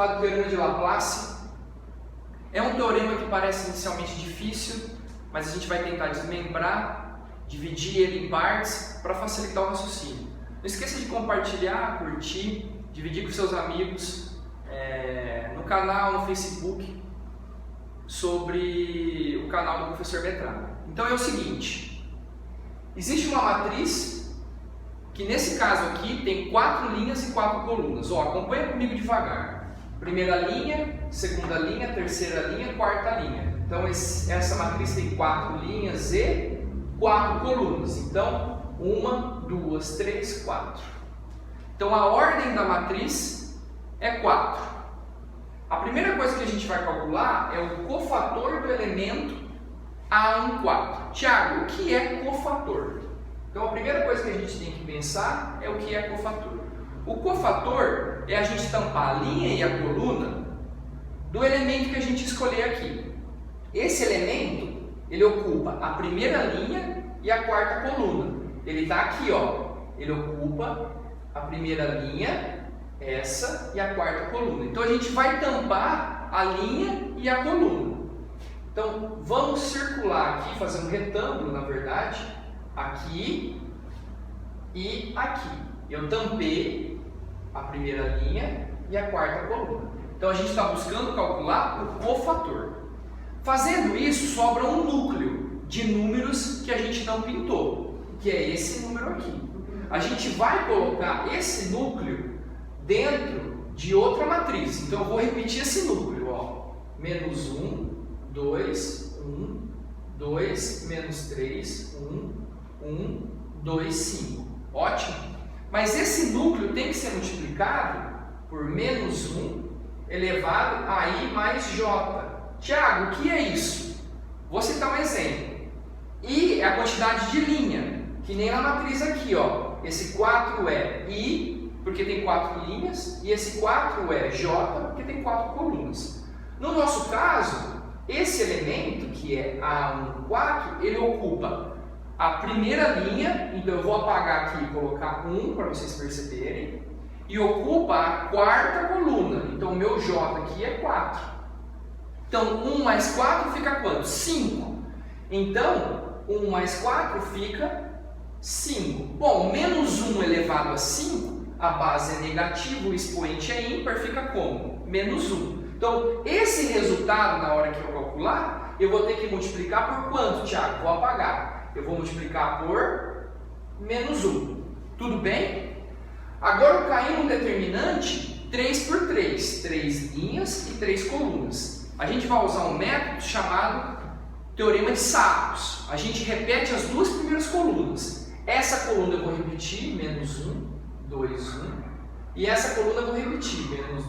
falar do Teorema de Laplace. É um teorema que parece inicialmente difícil, mas a gente vai tentar desmembrar, dividir ele em partes para facilitar o raciocínio. Não esqueça de compartilhar, curtir, dividir com seus amigos no canal, no Facebook, sobre o canal do professor Bertrand. Então é o seguinte, existe uma matriz que nesse caso aqui tem 4 linhas e 4 colunas. Acompanha comigo devagar. Primeira linha, segunda linha, terceira linha, quarta linha. Então essa matriz tem 4 linhas e 4 colunas. Então 1, 2, 3, 4. Então a ordem da matriz é 4. A primeira coisa que a gente vai calcular é o cofator do elemento A14. Tiago, o que é cofator? Então a primeira coisa que a gente tem que pensar é o que é cofator. O cofator é a gente tampar a linha e a coluna do elemento que a gente escolher aqui. Esse elemento, ele ocupa a primeira linha e a quarta coluna. Ele está aqui, ó. Ele ocupa a primeira linha, essa e a quarta coluna. Então a gente vai tampar a linha e a coluna. Então vamos circular aqui, fazer um retângulo, na verdade, aqui e aqui. Eu tampei a primeira linha e a quarta coluna. Então a gente está buscando calcular o cofator. Fazendo isso, sobra um núcleo de números que a gente não pintou, que é esse número aqui. A gente vai colocar esse núcleo dentro de outra matriz. Então eu vou repetir esse núcleo, ó. Menos 1, 2, 1, 2, menos 3, 1, 2, 5. Ótimo. Mas esse núcleo tem que ser multiplicado por menos 1 elevado a I mais J. Tiago, o que é isso? Vou citar um exemplo. I é a quantidade de linha, que nem na matriz aqui, ó. Esse 4 é I, porque tem 4 linhas, e esse 4 é J, porque tem 4 colunas. No nosso caso, esse elemento, que é A14, ele ocupa a primeira linha, então eu vou apagar aqui e colocar 1 para vocês perceberem, e ocupa a quarta coluna, então o meu J aqui é 4. Então 1 mais 4 fica quanto? 5. Então 1 mais 4 fica 5. Bom, menos 1 elevado a 5, a base é negativa, o expoente é ímpar, fica como? Menos 1. Então esse resultado, na hora que eu calcular, eu vou ter que multiplicar por quanto, Tiago? Vou apagar. Eu vou multiplicar por menos 1. Tudo bem? Agora eu caí no determinante 3 por 3. 3 linhas e 3 colunas. A gente vai usar um método chamado Teorema de Sapos. A gente repete as duas primeiras colunas. Essa coluna eu vou repetir, menos 1, 2, 1. E essa coluna eu vou repetir, menos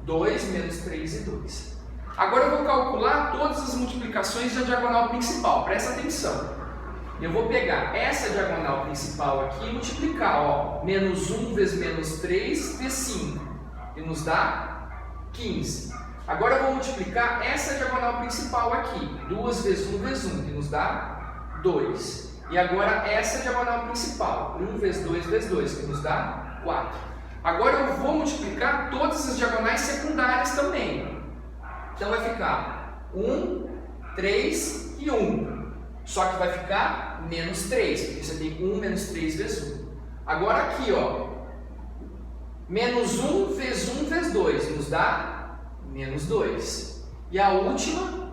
2, menos 3 e 2. Agora eu vou calcular todas as multiplicações da diagonal principal. Presta atenção. Eu vou pegar essa diagonal principal aqui e multiplicar, ó, menos 1 vezes menos 3 vezes 5, que nos dá 15. Agora eu vou multiplicar essa diagonal principal aqui, 2 vezes 1 vezes 1, que nos dá 2. E agora essa diagonal principal, 1 vezes 2 vezes 2, que nos dá 4. Agora eu vou multiplicar todas as diagonais secundárias também. Então vai ficar 1, 3 e 1. Só que vai ficar menos 3, porque você tem 1 menos 3 vezes 1. Agora aqui, ó, menos 1 vezes 2, nos dá menos 2. E a última,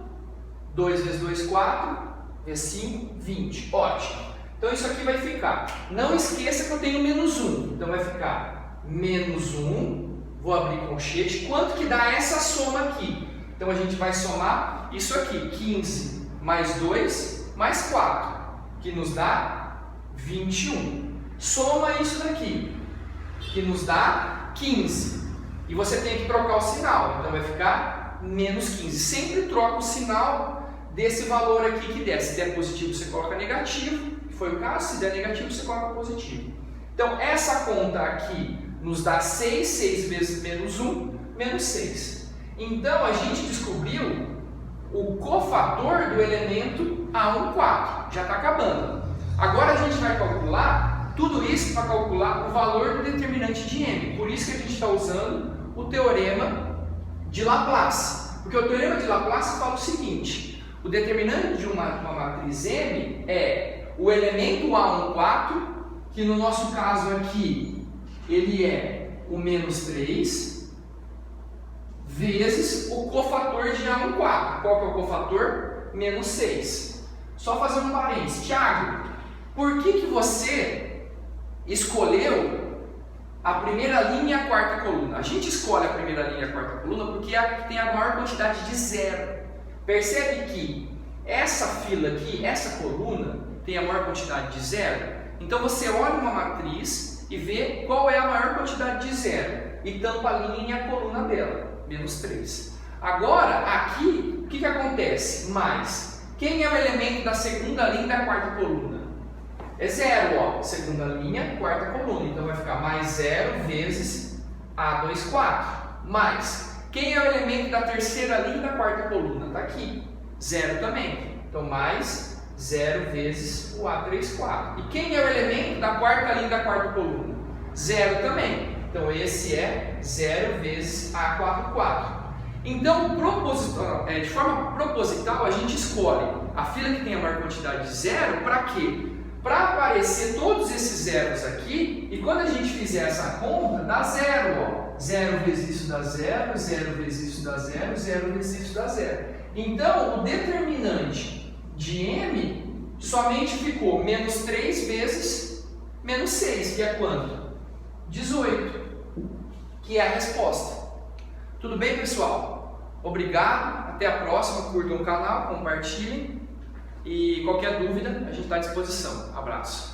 2 vezes 2, 4, vezes 5, 20. Ótimo. Então isso aqui vai ficar. Não esqueça que eu tenho menos 1. Então vai ficar menos 1, vou abrir colchete. Quanto que dá essa soma aqui? Então a gente vai somar isso aqui, 15 mais 2 mais 4, que nos dá 21. Soma isso daqui, que nos dá 15. E você tem que trocar o sinal, então vai ficar menos 15. Sempre troca o sinal desse valor aqui que der. Se der positivo, você coloca negativo, que foi o caso. Se der negativo, você coloca positivo. Então, essa conta aqui nos dá 6. 6 vezes menos 1, menos 6. Então, a gente descobriu o cofator do elemento A14. Já está acabando. Agora a gente vai calcular tudo isso para calcular o valor do determinante de M. Por isso que a gente está usando o teorema de Laplace. Porque o teorema de Laplace fala o seguinte: o determinante de uma matriz M é o elemento A14, que no nosso caso aqui ele é o menos 3, vezes o cofator de A14. Qual que é o cofator? Menos 6. Só fazer um parênteses. Thiago, por que você escolheu a primeira linha e a quarta coluna? A gente escolhe a primeira linha e a quarta coluna porque é a que tem a maior quantidade de zero. Percebe que essa fila aqui, essa coluna, tem a maior quantidade de zero? Então você olha uma matriz e vê qual é a maior quantidade de zero e tampa a linha e a coluna dela, menos 3. Agora, aqui, o que acontece? Mais. Quem é o elemento da segunda linha e da quarta coluna? É zero, ó. Segunda linha, quarta coluna. Então vai ficar mais 0 vezes A24. Mais. Quem é o elemento da terceira linha e da quarta coluna? Está aqui. Zero também. Então mais 0 vezes o A34. E quem é o elemento da quarta linha e da quarta coluna? Zero também. Então esse é 0 vezes A44. Então, de forma proposital, a gente escolhe a fila que tem a maior quantidade de zero para quê? Para aparecer todos esses zeros aqui, e quando a gente fizer essa conta, dá zero, ó. 0 vezes isso dá zero, 0 vezes isso dá zero, 0 vezes isso dá zero. Então, o determinante de M somente ficou menos 3 vezes menos 6, que é quanto? 18, que é a resposta. Tudo bem, pessoal? Obrigado, até a próxima, curtam o canal, compartilhem e qualquer dúvida a gente está à disposição. Abraço!